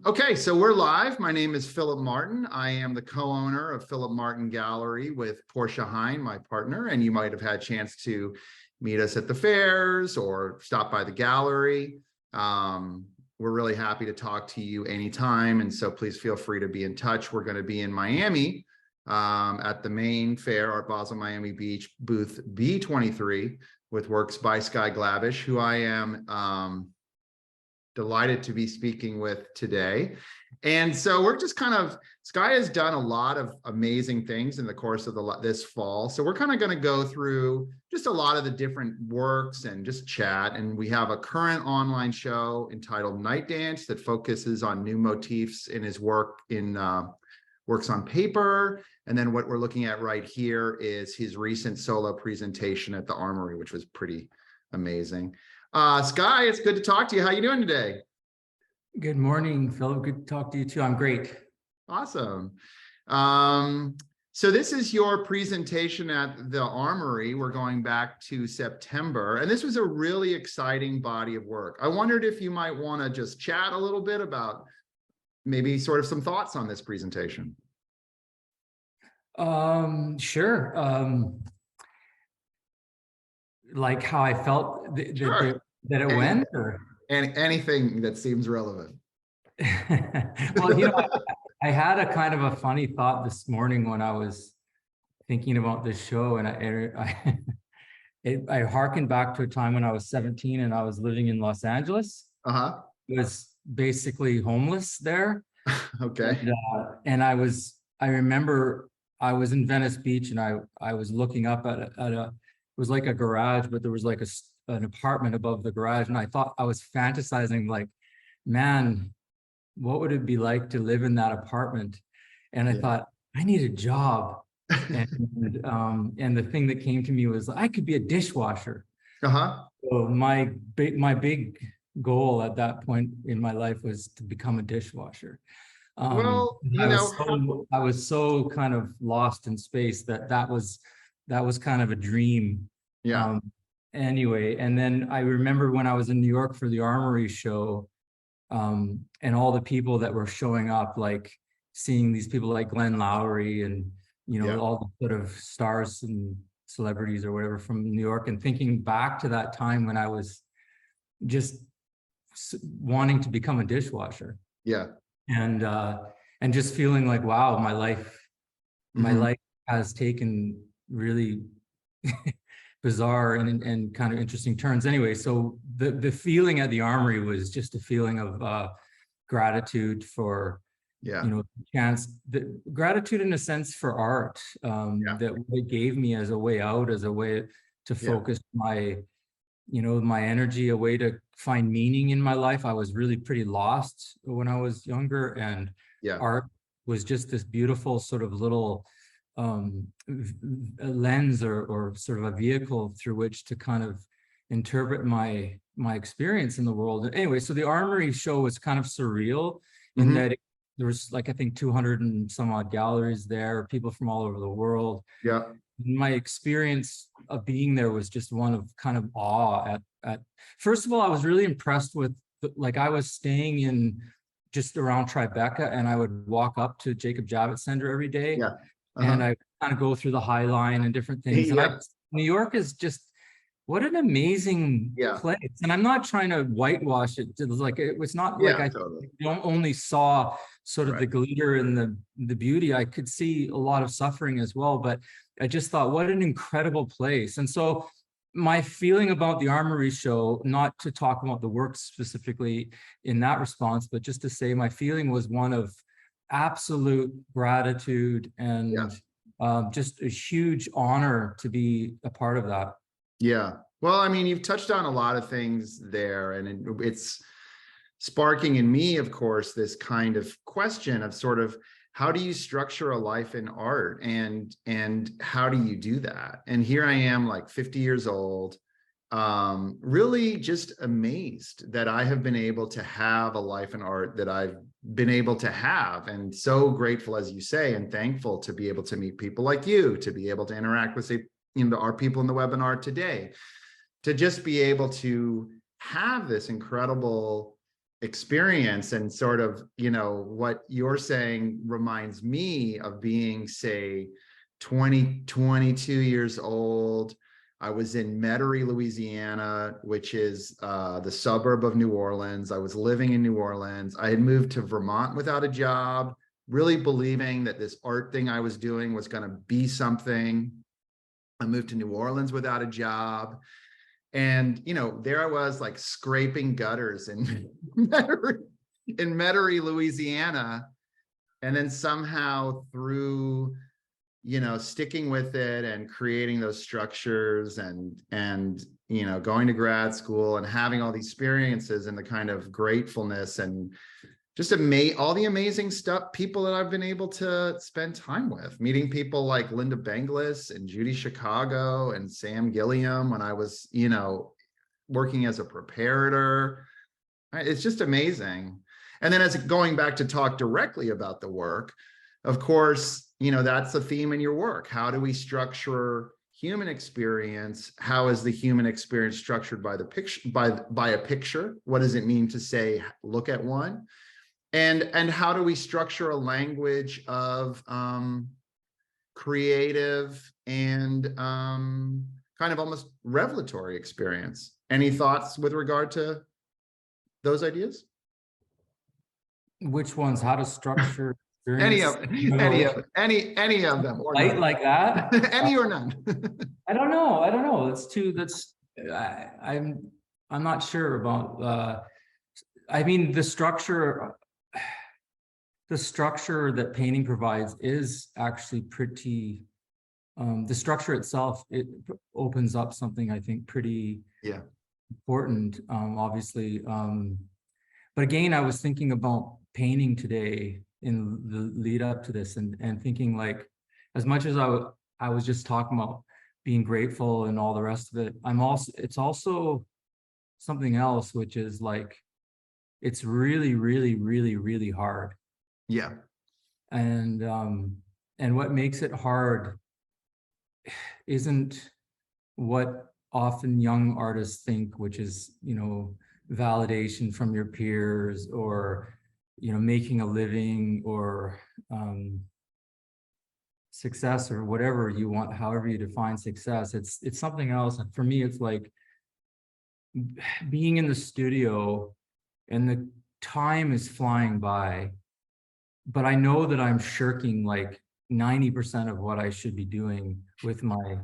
Okay, so we're live. My name is Philip Martin. I am the co-owner of Philip Martin Gallery with Portia Hine, my partner, and you might have had a chance to meet us at the fairs or stop by the gallery. We're really happy to talk to you anytime, and so please feel free to be in touch. We're going to be in Miami at the main fair, Art Basel Miami Beach, booth B23, with works by Sky Glabush, who I am delighted to be speaking with today. And so we're just Sky has done a lot of amazing things in the course of this fall. So we're kind of going to go through just a lot of the different works and just chat. And we have a current online show entitled Night Dance that focuses on new motifs in his work in works on paper. And then what we're looking at right here is his recent solo presentation at the Armory, which was pretty amazing. Sky, it's good to talk to you. How you doing today? Good morning, Philip. Good to talk to you too. I'm great. Awesome. So this is your presentation at the Armory. We're going back to September, and this was a really exciting body of work. I wondered if you might want to just chat a little bit about maybe sort of some thoughts on this presentation. Sure. Like how I felt Sure. that it went, or anything that seems relevant. Well, I had a kind of a funny thought this morning when I was thinking about this show, and I harkened back to a time when I was 17 and I was living in Los Angeles. I was basically homeless there. Okay. And I remember I was in Venice Beach, and I was looking up at it was like a garage, but there was like an apartment above the garage. And I thought, I was fantasizing like, man, what would it be like to live in that apartment? And I thought, I need a job. And the thing that came to me was I could be a dishwasher. So my big goal at that point in my life was to become a dishwasher. Well, I was so kind of lost in space that was kind of a dream. Anyway, and then I remember when I was in New York for the Armory show, and all the people that were showing up, like seeing these people like Glenn Lowry and all the sort of stars and celebrities or whatever from New York, and thinking back to that time when I was just wanting to become a dishwasher. And just feeling like, wow, my life has taken really bizarre and kind of interesting turns. Anyway, so the feeling at the Armory was just a feeling of gratitude for gratitude in a sense for art, that it gave me as a way out, as a way to focus my energy, a way to find meaning in my life. I was really pretty lost when I was younger, and art was just this beautiful sort of little a lens or sort of a vehicle through which to kind of interpret my experience in the world. Anyway, so the Armory show was kind of surreal in that there was like, I think 200 and some odd galleries there, people from all over the world. My experience of being there was just one of kind of awe at first of all, I was really impressed with, like, I was staying in just around Tribeca, and I would walk up to Jacob Javits Center every day. And I kind of go through the High Line and different things. And New York is just, what an amazing place. And I'm not trying to whitewash it. It was not like I don't only saw sort of the glitter and the beauty. I could see a lot of suffering as well. But I just thought, what an incredible place. And so my feeling about the Armory show, not to talk about the work specifically in that response, but just to say my feeling was one of absolute gratitude and just a huge honor to be a part of that. Well, I mean, you've touched on a lot of things there, and it's sparking in me, of course, this kind of question of sort of, how do you structure a life in art, and how do you do that? And here I am, like 50 years old, really just amazed that I have been able to have a life in art that I've been able to have, and so grateful, as you say, and thankful to be able to meet people like you, to be able to interact with our people in the webinar today, to just be able to have this incredible experience, and sort of, you know, what you're saying reminds me of being, say, 22 years old. I was in Metairie, Louisiana, which is the suburb of New Orleans. I was living in New Orleans. I had moved to Vermont without a job, really believing that this art thing I was doing was going to be something. I moved to New Orleans without a job. And, you know, there I was, like, scraping gutters in Metairie, Louisiana. And then somehow, through, you know, sticking with it and creating those structures, and, you know, going to grad school and having all these experiences, and the kind of gratefulness and just all the amazing stuff, people that I've been able to spend time with, meeting people like Linda Benglis and Judy Chicago and Sam Gilliam when I was, you know, working as a preparator. It's just amazing. And then, as going back to talk directly about the work, of course, you know, that's the theme in your work. How do we structure human experience? How is the human experience structured by the picture, by a picture? What does it mean to say, look at one? And how do we structure a language of creative and kind of almost revelatory experience? Any thoughts with regard to those ideas? Which ones? How to structure Any of experience? any of them, or Light none. like that? Any or none. I don't know. I don't know. I'm not sure about. I mean, the structure that painting provides is actually pretty. The structure itself, it opens up something, I think, pretty important. Obviously, but again, I was thinking about painting today in the lead up to this, and thinking, like, as much as I was just talking about being grateful and all the rest of it, it's also something else, which is, like, it's really, really, really, really hard. Yeah. And what makes it hard isn't what often young artists think, which is, you know, validation from your peers, or, you know, making a living, or success, or whatever you want, however you define success. It's something else. And for me, it's like being in the studio and the time is flying by, but I know that I'm shirking like 90% of what I should be doing with my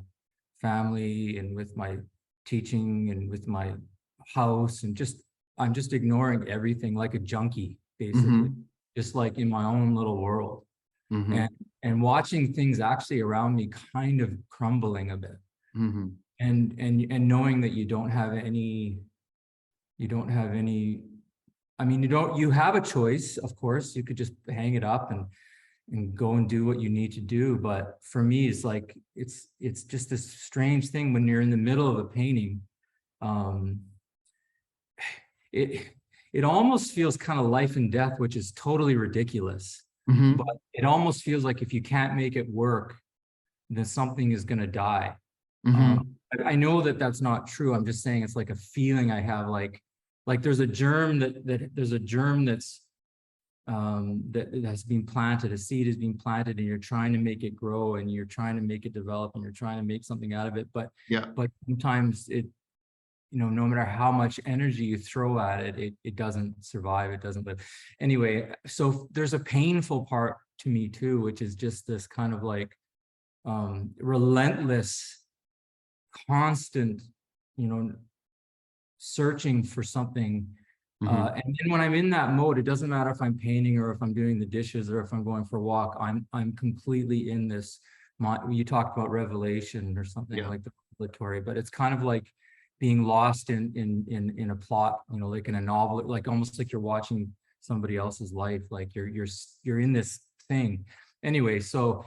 family, and with my teaching, and with my house, and I'm just ignoring everything like a junkie, basically, just like in my own little world. And watching things actually around me kind of crumbling a bit. And knowing that you don't have any, I mean, you have a choice, of course. You could just hang it up and go and do what you need to do. But for me, it's like, it's just this strange thing when you're in the middle of a painting. It almost feels kind of life and death, which is totally ridiculous. But it almost feels like if you can't make it work, then something is going to die. I know that that's not true. I'm just saying it's like a feeling I have, like there's a germ there's a germ that's that has been planted, a seed has been planted, and you're trying to make it grow, and you're trying to make it develop, and you're trying to make something out of it. But sometimes it, you know, no matter how much energy you throw at it, it doesn't survive, it doesn't live. Anyway, so there's a painful part to me too, which is just this kind of like relentless, constant, you know, searching for something. And then when I'm in that mode, it doesn't matter if I'm painting, or if I'm doing the dishes, or if I'm going for a walk, I'm completely in this. You talked about revelation or something like the revelatory, but it's kind of like being lost in a plot, you know, like in a novel, like almost like you're watching somebody else's life, like you're in this thing. Anyway, so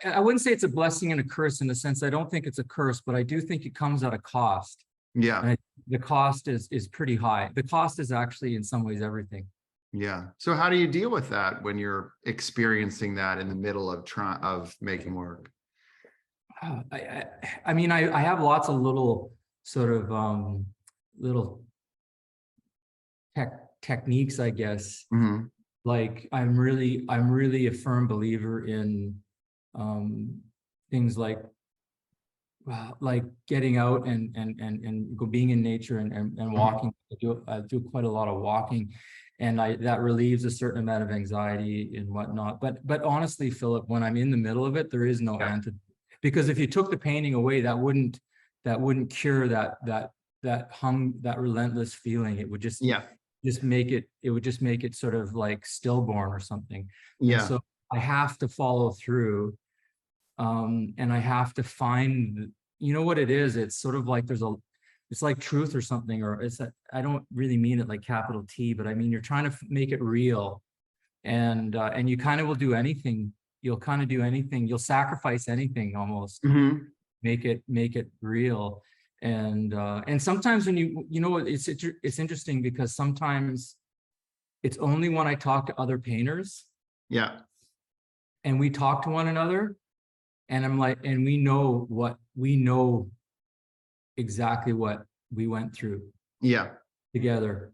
I wouldn't say it's a blessing and a curse, in the sense I don't think it's a curse, but I do think it comes at a cost. And the cost is pretty high. The cost is actually in some ways everything. So how do you deal with that when you're experiencing that in the middle of making work? I mean, I have lots of little sort of little techniques, I guess. Mhm. Like I'm really a firm believer in things like getting out and being in nature and walking. I do quite a lot of walking, and that relieves a certain amount of anxiety and whatnot. But honestly, Philip, when I'm in the middle of it, there is no Yeah. antidote, because if you took the painting away, that wouldn't cure that relentless feeling. It would just Yeah. make it sort of like stillborn or something. And Yeah. so I have to follow through, and I have to find, you know what it is? It's sort of like it's like truth or something, or I don't really mean it like capital T, but I mean, you're trying to make it real, and you kind of will do anything. You'll kind of do anything. You'll sacrifice anything almost, Mhm. make it real. And sometimes when you know, it's interesting, because sometimes it's only when I talk to other painters Yeah. and we talk to one another, and I'm like, and we know exactly what we went through Yeah. together.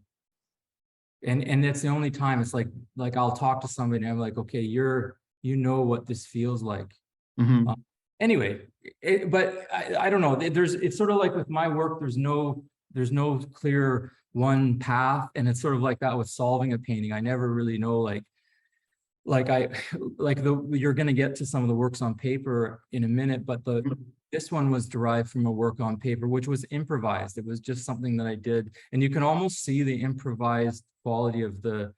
And that's the only time. It's like I'll talk to somebody and I'm like, okay, you know what this feels like. Mhm. Anyway, but I don't know. It's sort of like with my work, there's no clear one path, and it's sort of like that with solving a painting. I never really know, you're going to get to some of the works on paper in a minute, but this one was derived from a work on paper, which was improvised. It was just something that I did, and you can almost see the improvised quality of the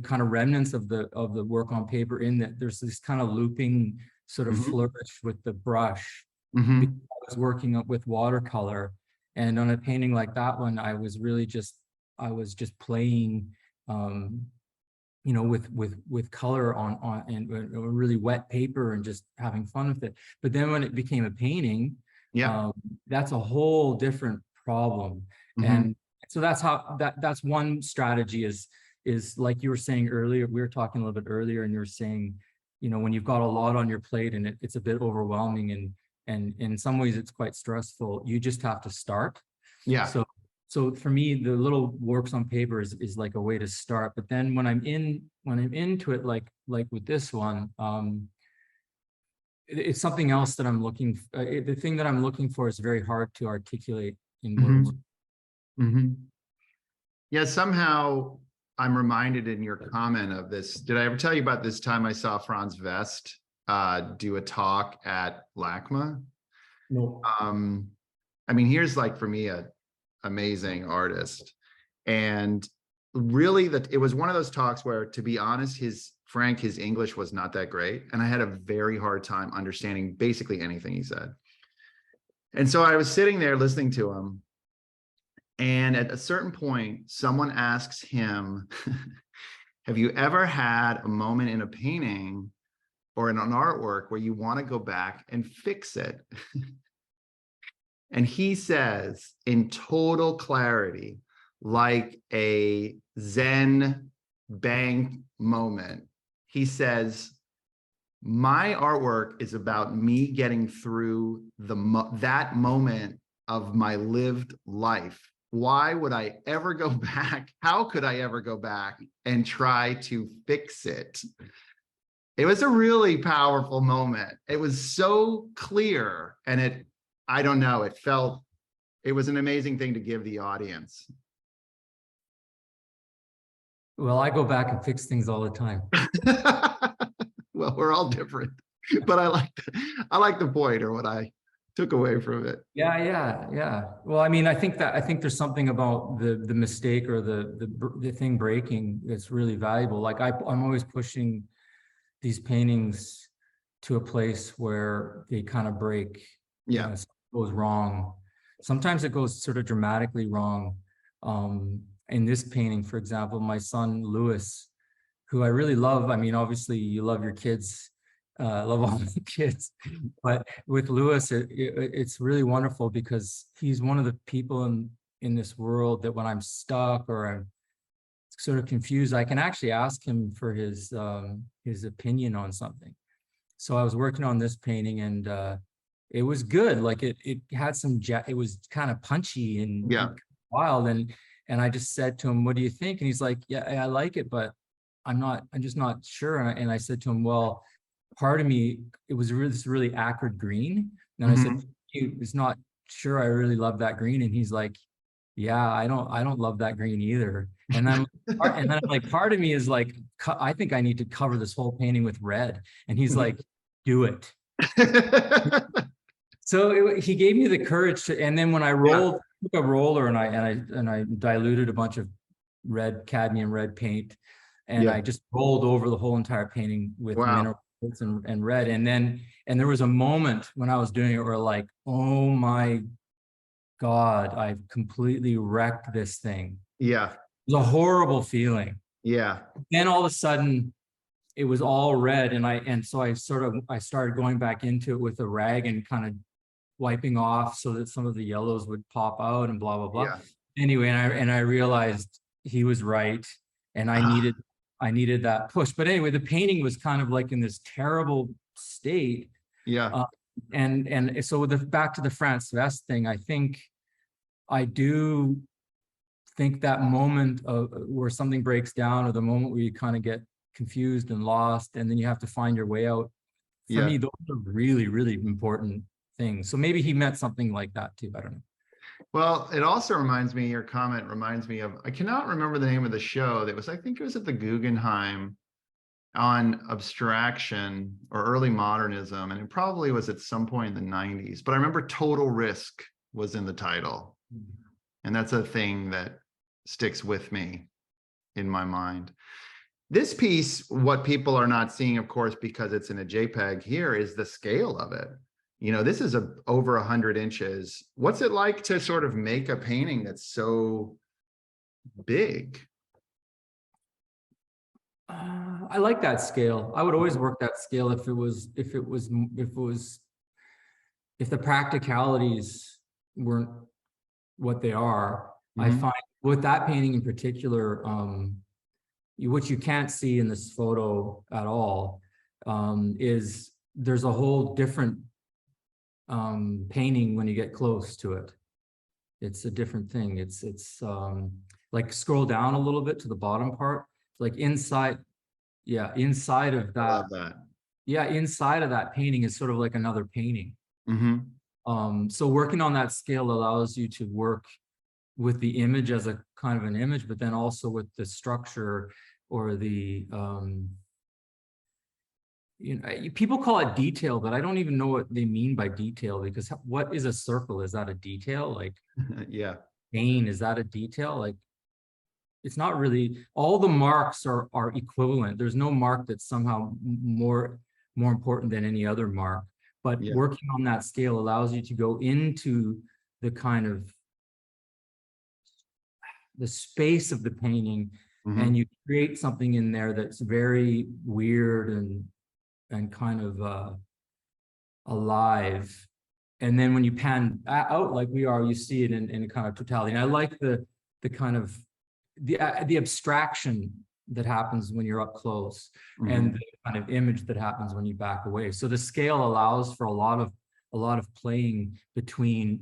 kind of remnants of the work on paper, in that there's this kind of looping sort of Mhm. flourish with the brush, because Mhm. I was working up with watercolor. And on a painting like that one, I was just playing, with color on and really wet paper, and just having fun with it. But then when it became a painting, Yeah. that's a whole different problem. Mhm. And so that's one strategy, is like you were saying earlier. We were talking a little bit earlier, and you were saying, when you've got a lot on your plate and it's a bit overwhelming, and in some ways it's quite stressful, you just have to start. Yeah. So for me, the little works on paper is like a way to start. But then when I'm into it, like with this one, it's something else that I'm the thing that I'm looking for is very hard to articulate in words. Mhm. Mhm. Yeah, somehow I'm reminded in your comment of this. Did I ever tell you about this time I saw Franz Vest do a talk at LACMA? No. I mean, here's like, for me, a amazing artist. And really, it was one of those talks where, to be honest, his English was not that great. And I had a very hard time understanding basically anything he said. And so I was sitting there listening to him. And at a certain point, someone asks him, have you ever had a moment in a painting or in an artwork where you want to go back and fix it? And he says, in total clarity, like a Zen bank moment, he says, my artwork is about me getting through that moment of my lived life. Why would I ever go back? How could I ever go back and try to fix it? It was a really powerful moment. It was so clear, and I don't know, it was an amazing thing to give the audience. Well, I go back and fix things all the time. Well, we're all different, but I like the point, or what I took away from it. Yeah. Well, I mean, I think there's something about the mistake, or the thing breaking, that's really valuable. Like I'm always pushing these paintings to a place where they kind of break. Yeah. Something goes wrong. Sometimes it goes sort of dramatically wrong. In this painting, for example, my son Lewis, who I really love. I mean, obviously you love your kids, love all the kids, but with Lewis, it's really wonderful, because he's one of the people in this world that when I'm stuck or I'm sort of confused, I can actually ask him for his opinion on something. So I was working on this painting, and it was good. Like it had it was kind of punchy and Yeah. wild, And I just said to him, what do you think? And he's like, yeah, I like it, but I'm just not sure. And I said to him, well, part of me, it was this really acrid green. And I said, it's not sure I really love that green. And he's like, yeah, I don't love that green either. And then I'm like, part of me is like, I think I need to cover this whole painting with red. And he's like, do it. So he gave me the courage to, and then when I rolled, took a roller and I diluted a bunch of cadmium red paint, and I just rolled over the whole entire painting with mineral and red. And there was a moment when I was doing it where like, oh my God, I've completely wrecked this thing. Yeah. It was a horrible feeling. Yeah. Then all of a sudden it was all red. So I started going back into it with a rag and kind of wiping off so that some of the yellows would pop out and blah, blah, blah. Yeah. Anyway, and I realized he was right. And I needed that push. But anyway, the painting was kind of like in this terrible state. Yeah. And so back to the France Vest thing, I do think that moment of where something breaks down, or the moment where you kind of get confused and lost, and then you have to find your way out. For me, those are really, really important things. So maybe he meant something like that too. I don't know. Well, it also reminds me, your comment reminds me of, I cannot remember the name of the show that was, I think it was at the Guggenheim, on abstraction or early modernism, and it probably was at some point in the 90s, but I remember Total Risk was in the title. And that's a thing that sticks with me in my mind. This piece, what people are not seeing, of course, because it's in a JPEG here, is the scale of it. You know, this is over 100 inches. What's it like to sort of make a painting that's so big? I like that scale. I would always work that scale if the practicalities weren't what they are. I find with that painting in particular, what you can't see in this photo at all, is there's a whole different painting when you get close to it. It's a different thing. It's like scroll down a little bit to the bottom part, like inside of that. I love that. Yeah, inside of that painting is sort of like another painting. So working on that scale allows you to work with the image as a kind of an image, but then also with the structure or the people call it detail, but I don't even know what they mean by detail, because what is a circle? Is that a detail? Like, yeah. vein, is that a detail? Like, it's not really. All the marks are equivalent. There's no mark that's somehow more important than any other mark. But working on that scale allows you to go into the kind of the space of the painting, and you create something in there that's very weird and kind of alive. And then when you pan out like we are, you see it in kind of totality. And I like the kind of the abstraction that happens when you're up close, and the kind of image that happens when you back away. So the scale allows for a lot of playing between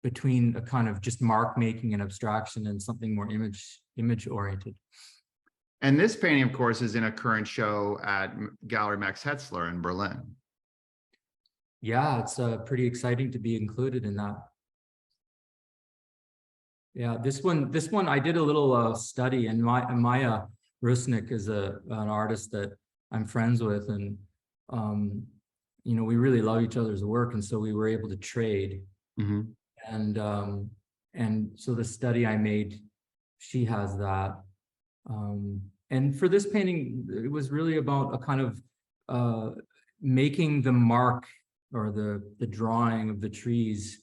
a kind of just mark making and abstraction and something more image oriented. And this painting, of course, is in a current show at Gallery Max Hetzler in Berlin. Yeah, it's pretty exciting to be included in that. Yeah, this one I did a little study, and Maya Rusnik is an artist that I'm friends with, and we really love each other's work, and so we were able to trade. And so the study I made, she has that. And for this painting, it was really about a kind of making the mark or the drawing of the trees,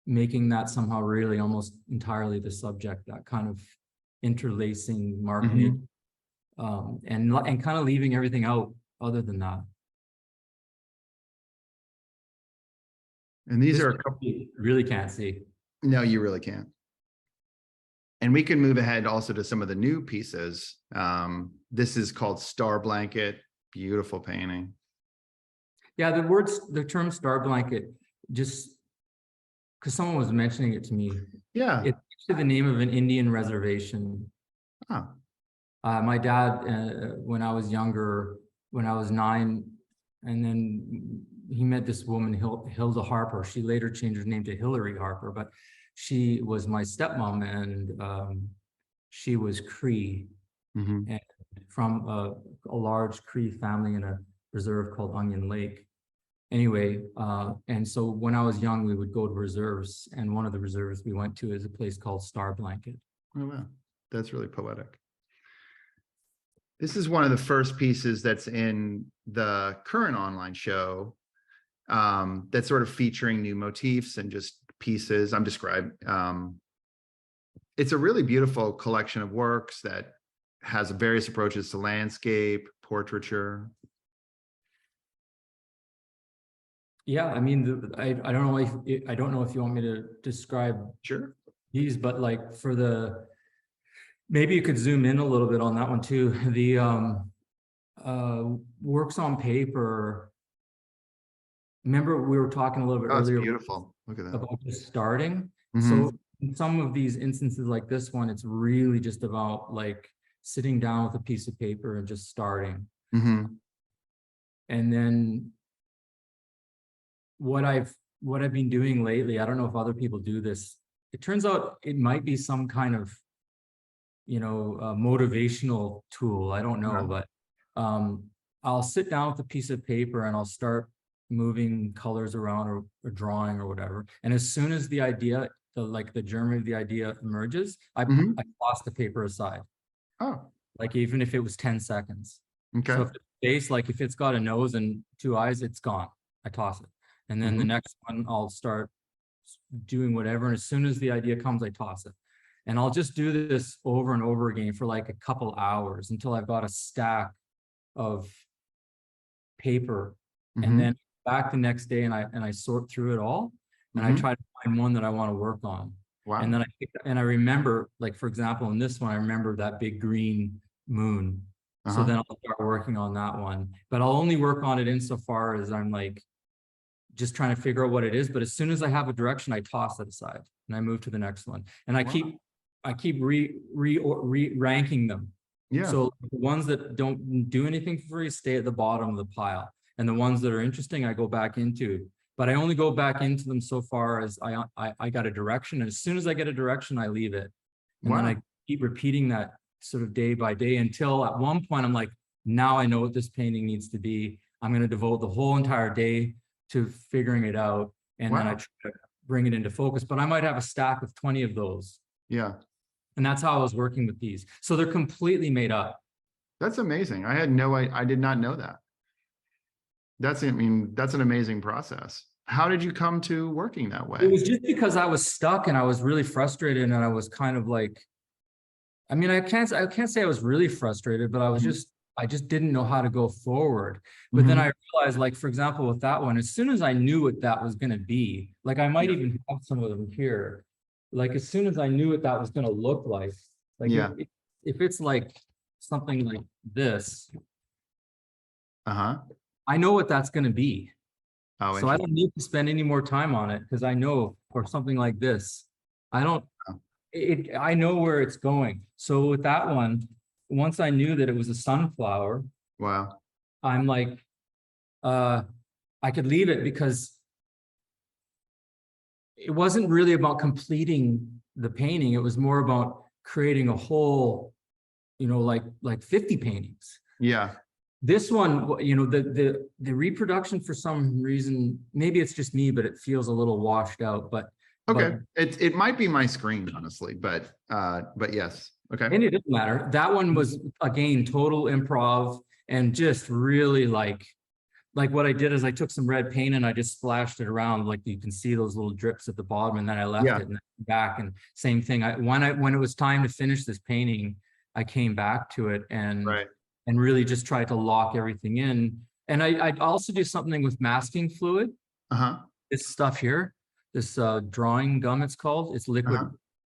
making that somehow really almost entirely the subject, that kind of interlacing marking, and kind of leaving everything out other than that. And these are a couple you really can't see. No, you really can't. And we can move ahead also to some of the new pieces. This is called Star Blanket, beautiful painting. Yeah, the term Star Blanket, just because someone was mentioning it to me. Yeah. It's To the name of an Indian reservation. Oh, My dad, when I was younger, when I was 9, and then he met this woman, Hilda Harper. She later changed her name to Hillary Harper, but she was my stepmom, and she was Cree, and from a large Cree family in a reserve called Onion Lake. Anyway, and so when I was young, we would go to reserves, and one of the reserves we went to is a place called Star Blanket. oh wow, that's really poetic. This is one of the first pieces that's in the current online show, that's sort of featuring new motifs and just pieces. I'm describing. It's a really beautiful collection of works that has various approaches to landscape, portraiture. Yeah, I mean, I don't know if you want me to describe Sure. these, but like for the, maybe you could zoom in a little bit on that one too. The works on paper. Remember we were talking a little bit earlier. Beautiful. Look at that. About just starting. So in some of these instances like this one, it's really just about like sitting down with a piece of paper and just starting. And then what I've been doing lately, I don't know if other people do this. It turns out it might be some kind of, motivational tool. I don't know, but I'll sit down with a piece of paper and I'll start moving colors around or drawing or whatever. And as soon as the idea, the germ of the idea emerges, I toss the paper aside. Oh, like even if it was 10 seconds. okay. So if it's face, like if it's got a nose and 2 eyes, it's gone. I toss it. And then the next one, I'll start doing whatever. And as soon as the idea comes, I toss it. And I'll just do this over and over again for like a couple hours until I've got a stack of paper. And then back the next day and I sort through it all. And I try to find one that I want to work on. Wow. And then I remember, like, for example, in this one, I remember that big green moon. So then I'll start working on that one. But I'll only work on it insofar as I'm like, just trying to figure out what it is. But as soon as I have a direction, I toss it aside and I move to the next one. And I keep ranking them. Yeah. So the ones that don't do anything for free stay at the bottom of the pile. And the ones that are interesting, I go back into. But I only go back into them so far as I got a direction. And as soon as I get a direction, I leave it. And then I keep repeating that sort of day by day until at one point I'm like, now I know what this painting needs to be. I'm going to devote the whole entire day to figuring it out. And then I try to bring it into focus. But I might have a stack of 20 of those. Yeah. And that's how I was working with these. So they're completely made up. That's amazing. I did not know that. That's an amazing process. How did you come to working that way? It was just because I was stuck and I was really frustrated and I was kind of like, I can't say I was really frustrated, but I was I just didn't know how to go forward. But then I realized, like, for example, with that one, as soon as I knew what that was going to be, like I might even have some of them here. Like as soon as I knew what that was going to look like if it's like something like this, I know what that's going to be. Oh, so I don't need to spend any more time on it because I know, or something like this. I know where it's going. So with that one, once I knew that it was a sunflower, I'm like, I could leave it because it wasn't really about completing the painting. It was more about creating a whole, like 50 paintings. Yeah. This one, the reproduction, for some reason, maybe it's just me, but it feels a little washed out. But okay, it might be my screen, honestly, but yes, okay. And it doesn't matter. That one was again total improv and just really like what I did is I took some red paint and I just splashed it around, like you can see those little drips at the bottom, and then I left it and back, and same thing. When it was time to finish this painting, I came back to it and really just tried to lock everything in. And I'd also do something with masking fluid. This stuff here, this drawing gum, it's called. It's liquid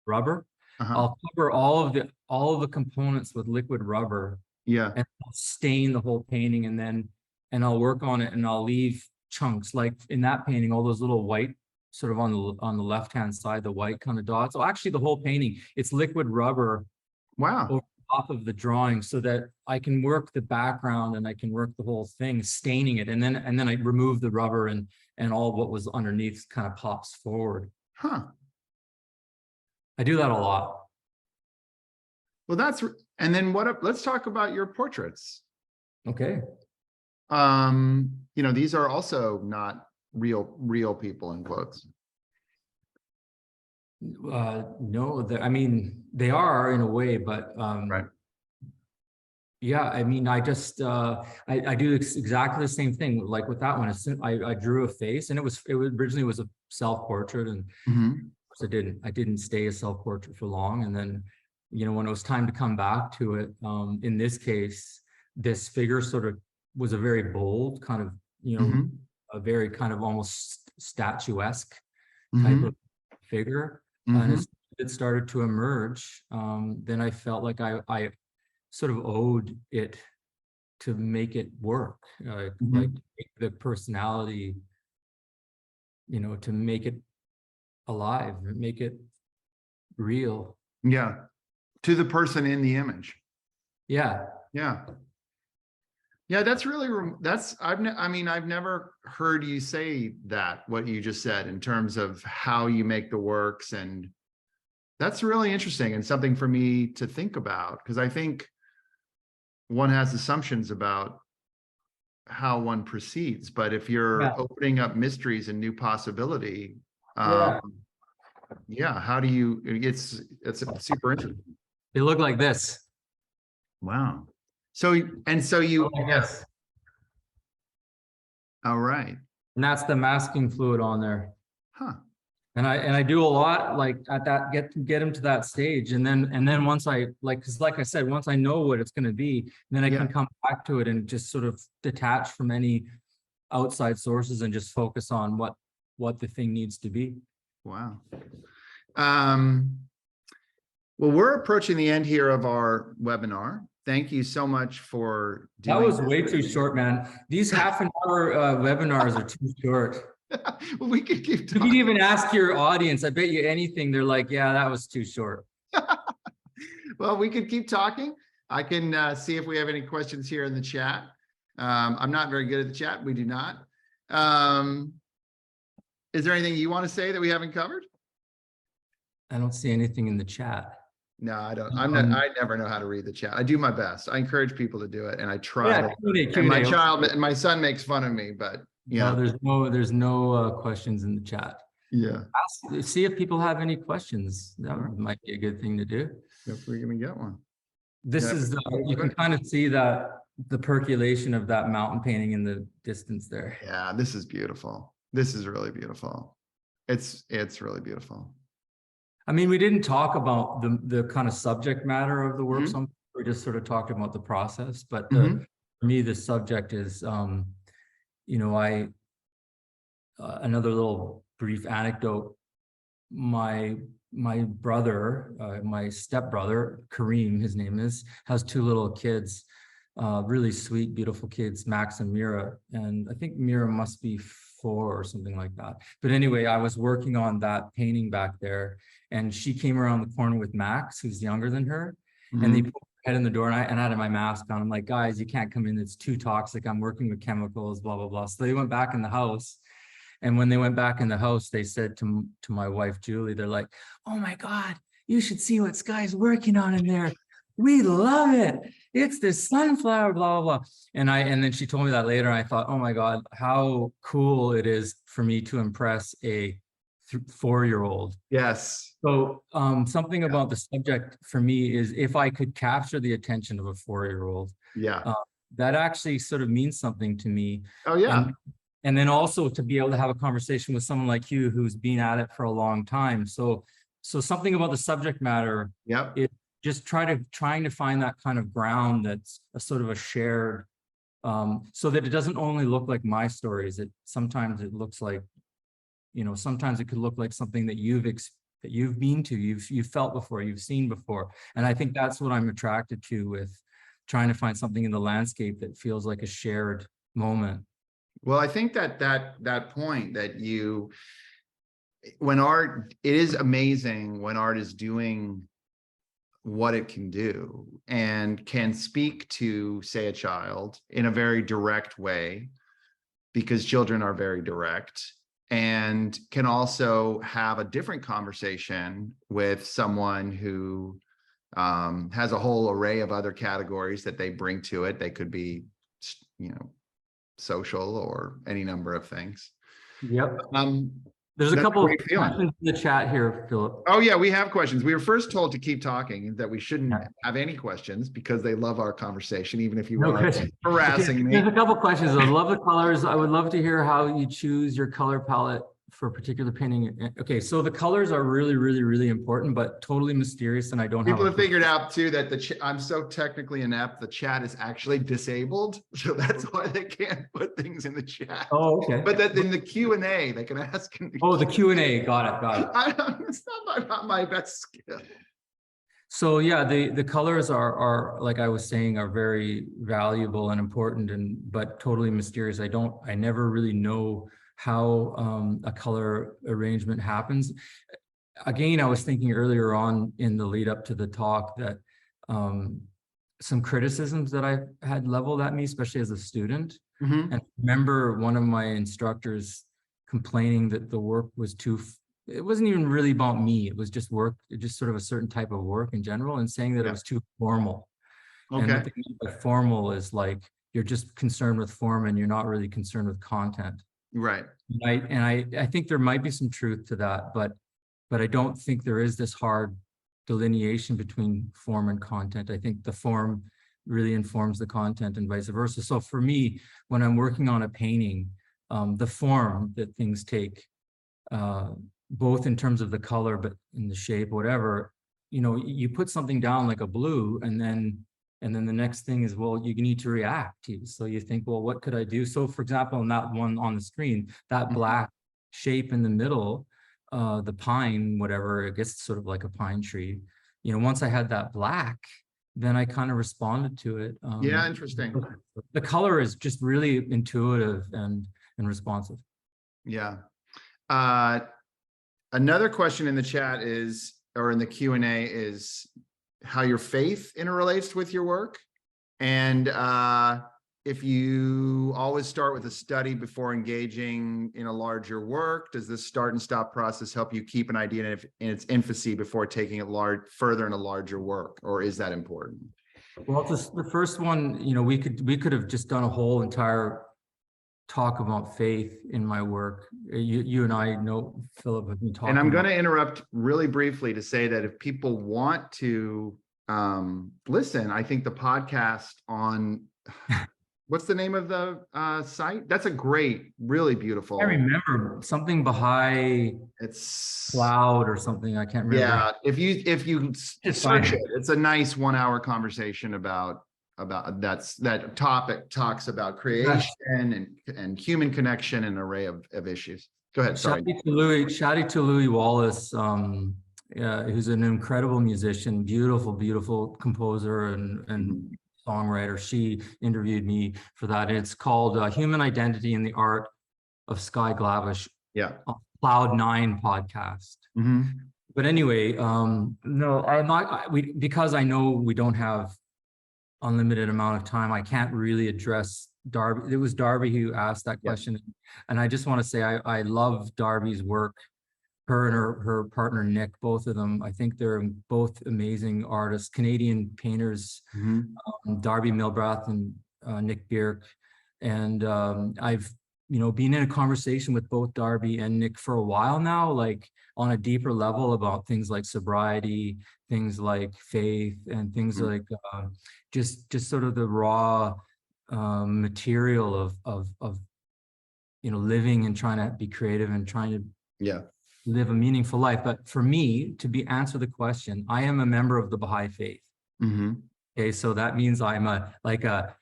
rubber. I'll cover all of the components with liquid rubber. Yeah. And I'll stain the whole painting, and I'll work on it, and I'll leave chunks. Like in that painting, all those little white sort of on the left-hand side, the white kind of dots. So actually the whole painting, it's liquid rubber Wow. over top of the drawing so that I can work the background and I can work the whole thing, staining it. And then I remove the rubber and all what was underneath kind of pops forward. Huh. I do that a lot. Well, and then let's talk about your portraits. Okay. These are also not real people in quotes. No, I mean, they are in a way, but Right. yeah, I mean, I just I do exactly the same thing. Like with that one, I drew a face, and it originally was a self-portrait, and I didn't stay a self-portrait for long. And then, when it was time to come back to it, in this case, this figure sort of was a very bold kind of, a very kind of almost statuesque type of figure. And as it started to emerge, then I felt like I sort of owed it to make it work, like make the personality, to make it alive, make it real. Yeah. To the person in the image. Yeah. Yeah. Yeah, that's really, I've never heard you say that, what you just said, in terms of how you make the works. And that's really interesting and something for me to think about, because I think one has assumptions about how one proceeds, but if you're opening up mysteries and new possibility, how do you, it's super interesting. They look like this. Wow. So you, yes. All right. And that's the masking fluid on there. Huh. And I do a lot like at that, get him to that stage. And then once I because like I said, once I know what it's going to be, then I can come back to it and just sort of detach from any outside sources and just focus on what the thing needs to be. Wow. Well, we're approaching the end here of our webinar. Thank you so much for doing that. Was way too short, man. These half an hour webinars are too short. Well, we could keep talking. You can even ask your audience. I bet you anything. They're like, yeah, that was too short. Well, we could keep talking. I can see if we have any questions here in the chat. I'm not very good at the chat. We do not. Is there anything you want to say that we haven't covered? I don't see anything in the chat. No, I don't. I never know how to read the chat. I do my best. I encourage people to do it, and I try. And my son makes fun of me, but yeah. No, there's no questions in the chat. Yeah. See if people have any questions. That might be a good thing to do. If we're gonna get one. This is you can kind of see that the percolation of that mountain painting in the distance there. Yeah, this is beautiful. This is really beautiful. It's really beautiful. I mean, we didn't talk about the kind of subject matter of the work. We just sort of talked about the process. But for me, the subject is, another little brief anecdote. My brother, my stepbrother, Kareem, his name is, has two little kids, really sweet, beautiful kids, Max and Mira. And I think Mira must be 4 or something like that. But anyway, I was working on that painting back there, and she came around the corner with Max, who's younger than her, and they put her head in the door, and I had my mask on. I'm like, guys, you can't come in. It's too toxic. I'm working with chemicals, blah, blah, blah. So they went back in the house. And when they went back in the house, they said to my wife, Julie, they're like, oh my God, you should see what Sky's working on in there. We love it. It's this sunflower, blah, blah, blah. And then she told me that later. And I thought, oh my God, how cool it is for me to impress a 4-year-old. Yes. So something about the subject for me is if I could capture the attention of a 4-year-old, that actually sort of means something to me. Oh, yeah. And then also to be able to have a conversation with someone like you who's been at it for a long time. So something about the subject matter. It just trying to find that kind of ground that's a sort of a shared, so that it doesn't only look like my stories. Sometimes it looks like, sometimes it could look like something that you've been to, you've felt before, you've seen before. And I think that's what I'm attracted to with trying to find something in the landscape that feels like a shared moment. Well, I think that point that you when art, it is amazing when art is doing what it can do and can speak to, say, a child in a very direct way, because children are very direct, and can also have a different conversation with someone who has a whole array of other categories that they bring to it. They could be, social or any number of things. Yep. Um, There's a that's couple of great feeling. questions in the chat here, Philip. Oh yeah, we have questions. We were first told to keep talking, that we shouldn't have any questions because they love our conversation, even if you No are question. harassing me. There's a couple questions. I love the colors. I would love to hear how you choose your color palette for a particular painting. Okay, so the colors are really, really, really important, but totally mysterious, and I don't People have have figured out too that I'm so technically inept, the chat is actually disabled, so that's why they can't put things in the chat. Oh, okay. But that in the Q&A, they can ask. Oh, the Q&A. Got it. It's not my best skill. So yeah, the colors are like I was saying, are very valuable and important, but totally mysterious. I never really know how a color arrangement happens. Again, I was thinking earlier on in the lead up to the talk that some criticisms that I had leveled at me, especially as a student. And remember one of my instructors complaining that the work was it wasn't even really about me. It was just work, just sort of a certain type of work in general, and saying that it was too formal. And what they mean by formal is like, you're just concerned with form and you're not really concerned with content. Right. And I think there might be some truth to that, but I don't think there is this hard delineation between form and content. I think the form really informs the content and vice versa. So for me, when I'm working on a painting, the form that things take, both in terms of the color, but in the shape, whatever, you put something down like a blue, and then the next thing is, well, you need to react. So you think, well, what could I do? So for example, in that one on the screen, that black shape in the middle, the pine, whatever, I guess it's sort of like a pine tree. Once I had that black, then I kind of responded to it. Yeah, interesting. The color is just really intuitive and responsive. Yeah. Another question in the chat is, or in the Q&A, is how your faith interrelates with your work. And if you always start with a study before engaging in a larger work, does this start and stop process help you keep an idea in its infancy before taking it further in a larger work, or is that important? Well, the first one, we could have just done a whole entire talk about faith in my work. You and I know, Philip, have been talking. And I'm going to interrupt really briefly to say that if people want to listen, I think the podcast on what's the name of the site? That's a great, really beautiful. I remember something Baha'i. It's Cloud or something. I can't remember. Yeah, if you search it, it's a nice 1 hour conversation about that topic. Talks about creation and human connection and an array of issues. Go ahead. Sorry. Shadi to Louis Wallace, who's an incredible musician, beautiful composer and songwriter. She interviewed me for that. It's called Human Identity in the Art of Sky Glabush. Yeah. Cloud 9 podcast. But anyway, no, I'm not. Because I know we don't have unlimited amount of time, I can't really address Darby. It was Darby who asked that question. And I just want to say I love Darby's work. Her and her partner Nick, both of them, I think they're both amazing artists, Canadian painters, Darby Milbrath and Nick Bierk. And I've been in a conversation with both Darby and Nick for a while now, like on a deeper level about things like sobriety, things like faith, and things like just sort of the raw material of living and trying to be creative and trying to live a meaningful life. But for me, to answer the question, I am a member of the Baha'i faith. Okay, so that means I'm like a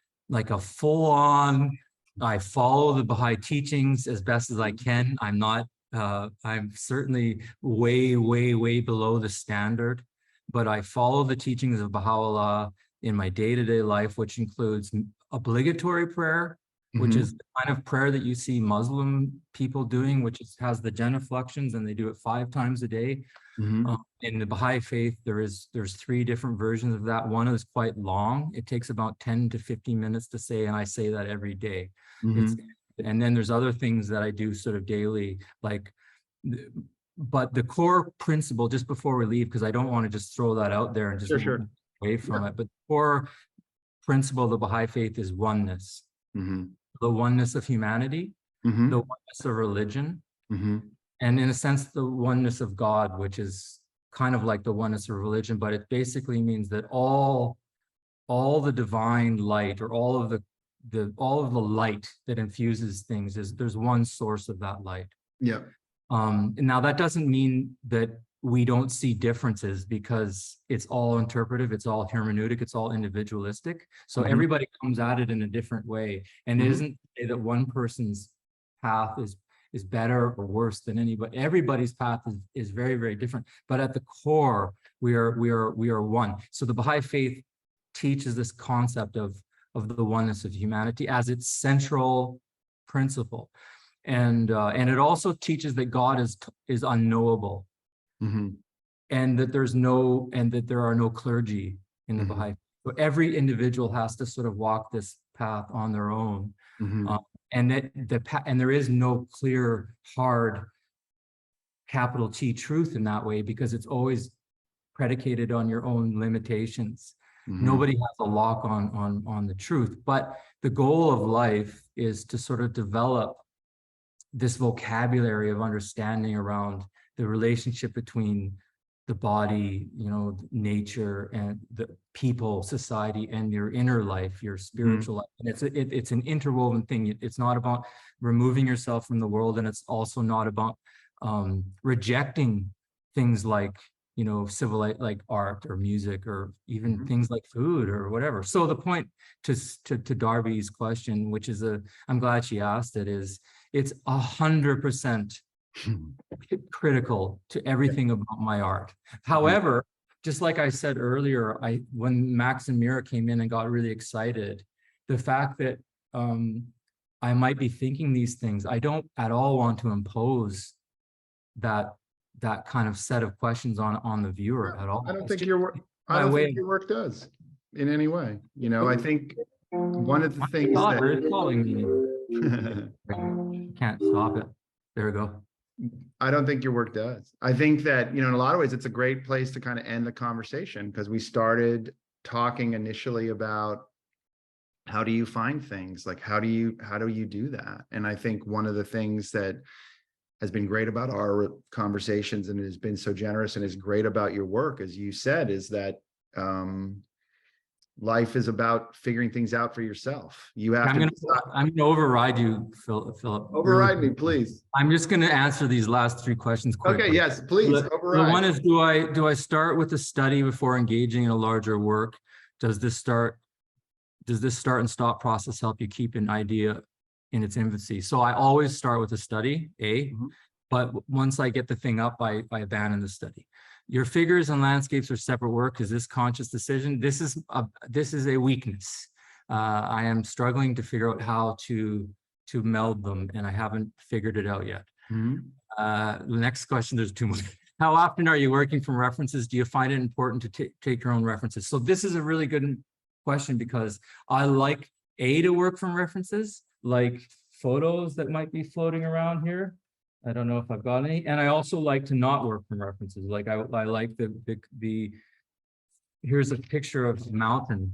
full-on, I follow the Baha'i teachings as best as I can. I'm not, I'm certainly way below the standard, but I follow the teachings of Baha'u'llah in my day-to-day life, which includes obligatory prayer, which is the kind of prayer that you see Muslim people doing, which has the genuflections, and they do it 5 times a day. In the Baha'i faith, there's 3 different versions of that. One is quite long. It takes about 10 to 15 minutes to say, and I say that every day. And then there's other things that I do sort of daily, like, but the core principle, just before we leave, because I don't want to just throw that out there and just move away from it, but the core principle of the Baha'i faith is oneness. The oneness of humanity, the oneness of religion, and in a sense, the oneness of God, which is kind of like the oneness of religion, but it basically means that all the divine light, or all of the light that infuses things, there's one source of that light. Now that doesn't mean that we don't see differences, because it's all interpretive, it's all hermeneutic, it's all individualistic. So everybody comes at it in a different way. And it isn't to say that one person's path is better or worse than anybody. Everybody's path is very, very different. But at the core, we are one. So the Baha'i faith teaches this concept of the oneness of humanity as its central principle. And it also teaches that God is unknowable. And that there are no clergy in the Baha'i. So every individual has to sort of walk this path on their own. And there is no clear, hard, capital T truth in that way, because it's always predicated on your own limitations. Nobody has a lock on the truth. But the goal of life is to sort of develop this vocabulary of understanding around the relationship between the body, nature, and the people, society, and your inner life, your spiritual life. And it's an interwoven thing. It's not about removing yourself from the world, and it's also not about rejecting things like civil, like art or music, or even things like food or whatever. So the point to Darby's question, which is I'm glad she asked it, is it's 100% critical to everything about my art. However, just like I said earlier, when Max and Mira came in and got really excited, the fact that I might be thinking these things, I don't at all want to impose that kind of set of questions on the viewer at all. I don't think your work does in any way. I think one of the things that it's calling me. Can't stop it. There we go. I don't think your work does. I think that, in a lot of ways, it's a great place to kind of end the conversation, because we started talking initially about how do you find things, like how do you do that? And I think one of the things that has been great about our conversations, and has been so generous and is great about your work, as you said, is that life is about figuring things out for yourself. You have I'm gonna override you, Philip. Override me, please. I'm just gonna answer these last 3 questions quickly. Okay, yes, please. Override. The one is, do I start with a study before engaging in a larger work? Does this start and stop process help you keep an idea in its infancy? So I always start with a study, but once I get the thing up, I abandon the study. Your figures and landscapes are separate work. Is this conscious decision? This is a weakness. I am struggling to figure out how to meld them, and I haven't figured it out yet. The next question, there's 2 more. How often are you working from references? Do you find it important to take your own references? So this is a really good question, because I like to work from references, like photos that might be floating around here. I don't know if I've got any. And I also like to not work from references. Like I like here's a picture of the mountain.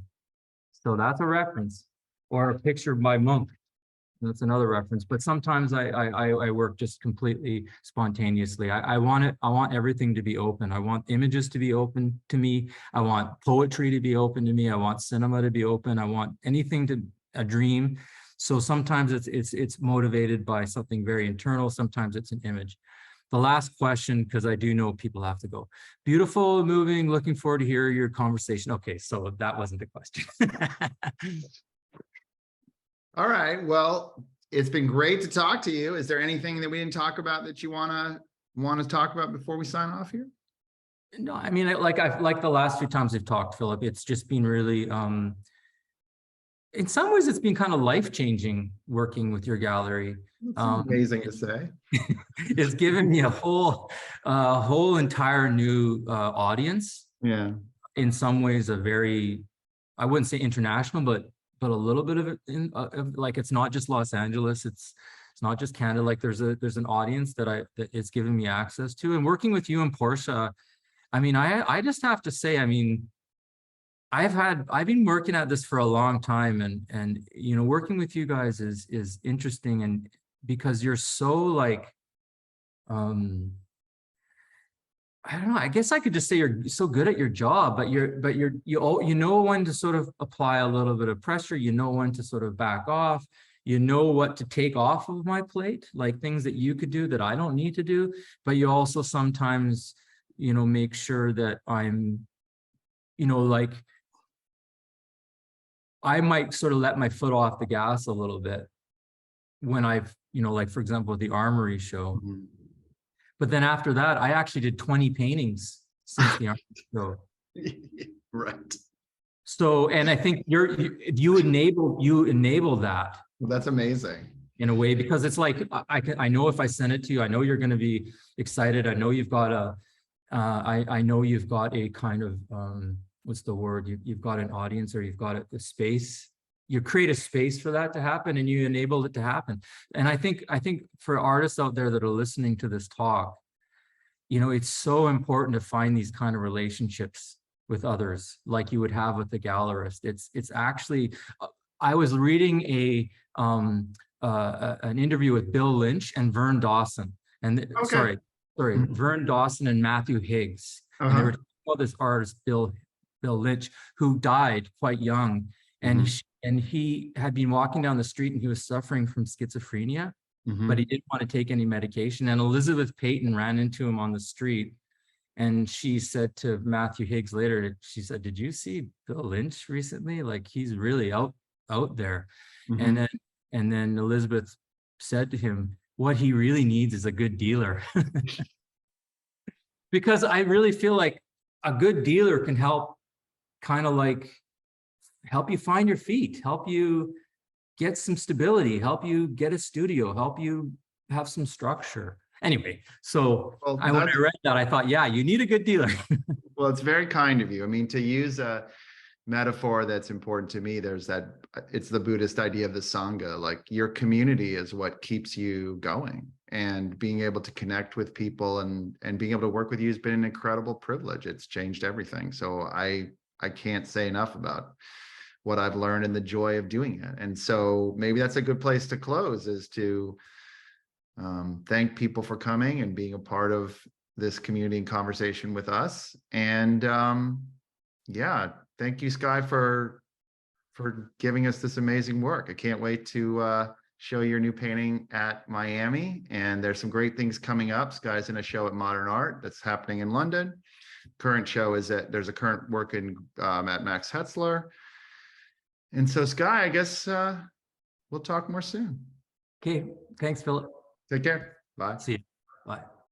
So that's a reference, or a picture by Monk. That's another reference. But sometimes I work just completely spontaneously. I want everything to be open. I want images to be open to me. I want poetry to be open to me. I want cinema to be open. I want anything a dream. So sometimes it's motivated by something very internal. Sometimes it's an image. The last question, because I do know people have to go. Beautiful, moving, looking forward to hear your conversation. Okay, so that wasn't the question. All right. Well, it's been great to talk to you. Is there anything that we didn't talk about that you want to talk about before we sign off here? No, I mean, like the last few times we've talked, Philip, it's just been really in some ways it's been kind of life-changing working with your gallery. That's amazing to say. It's given me a whole entire new audience. Yeah. In some ways, a very, I wouldn't say international, but a little bit of it in like, it's not just Los Angeles, it's not just Canada. Like there's an audience that it's given me access to. And working with you and Portia, I mean, I just have to say, I mean, I've been working at this for a long time, and you know, working with you guys is interesting, and because you're so like, I don't know, I guess I could just say you're so good at your job, but you know when to sort of apply a little bit of pressure, you know when to sort of back off, you know what to take off of my plate, like things that you could do that I don't need to do, but you also sometimes, you know, make sure that I'm, you know, like I might sort of let my foot off the gas a little bit when I've, you know, like for example, the Armory show. Mhm. But then after that, I actually did 20 paintings since the Armory show. Right. So, and I think you enable that. Well, that's amazing. In a way, because it's like, I know if I send it to you, I know you're going to be excited. I know you've got a, I know you've got a kind of, what's the word? You've got an audience, or you've got a space. You create a space for that to happen, and you enable it to happen. And I think for artists out there that are listening to this talk, you know, it's so important to find these kind of relationships with others, like you would have with the gallerist. It's actually, I was reading an interview with Bill Lynch and Vern Dawson, and Okay. sorry, Vern Dawson and Matthew Higgs, and they were talking about this artist Bill Lynch, who died quite young, and he had been walking down the street, and he was suffering from schizophrenia, but he didn't want to take any medication. And Elizabeth Payton ran into him on the street, and she said to Matthew Higgs later, she said, "Did you see Bill Lynch recently? Like, he's really out there." And then Elizabeth said to him, "What he really needs is a good dealer." Because I really feel like a good dealer can help, kind of like help you find your feet, help you get some stability, help you get a studio, help you have some structure. Anyway, so when I read that, I thought, yeah, you need a good dealer. Well, it's very kind of you. I mean, to use a metaphor that's important to me, it's the Buddhist idea of the Sangha. Like, your community is what keeps you going, and being able to connect with people and being able to work with you has been an incredible privilege. It's changed everything. So I can't say enough about what I've learned and the joy of doing it. And so maybe that's a good place to close, is to thank people for coming and being a part of this community and conversation with us. And yeah, thank you, Sky, for giving us this amazing work. I can't wait to show your new painting at Miami, and there's some great things coming up. Sky's in a show at Modern Art that's happening in London. Current show is there's a current work in at Max Hetzler. And so, Sky, I guess we'll talk more soon. Okay, thanks, Philip. Take care. Bye. See you. Bye.